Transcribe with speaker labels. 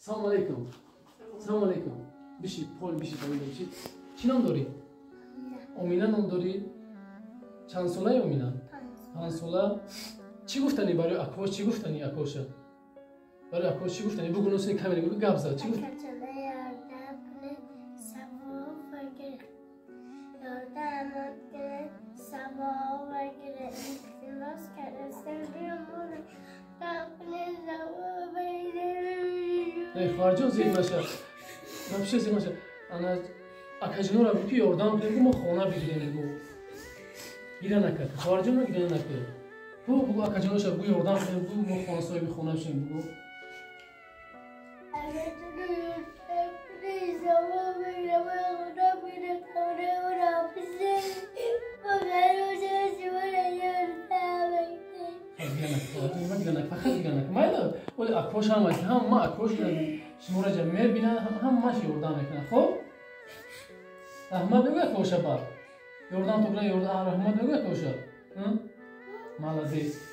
Speaker 1: Selamun aleyküm. Selamun aleyküm. Bişi, pol bişi tabii bişi. Çi nam dori? Omina nam dori? Çand sola ya Omina? 5 sola. چی گفتنی برای آکوش چی گفتنی آکوشا برای آکوش چی گفتنی بگو نوسه کاملی بگو گابزا چی گفت ای خارجو زیر باشه نمیشه زیر باشه انا آکاجنو را بگو یاردم کنیم ما خونه بگیریم بگو گیره نکرد خارجو رو گیره نکرد بگو آکاجنوش بگو یاردم کنیم بگو ما خونه صاحب خونه شیم بگو فقط دیگه مایل ولی آکروش هم است هم ما آکروش شما را جمعه بینه هم ماش یوردان میکنه خب احمد بگو آکروش با یوردان تو برای یوردان احمد بگو آکروش مالدیس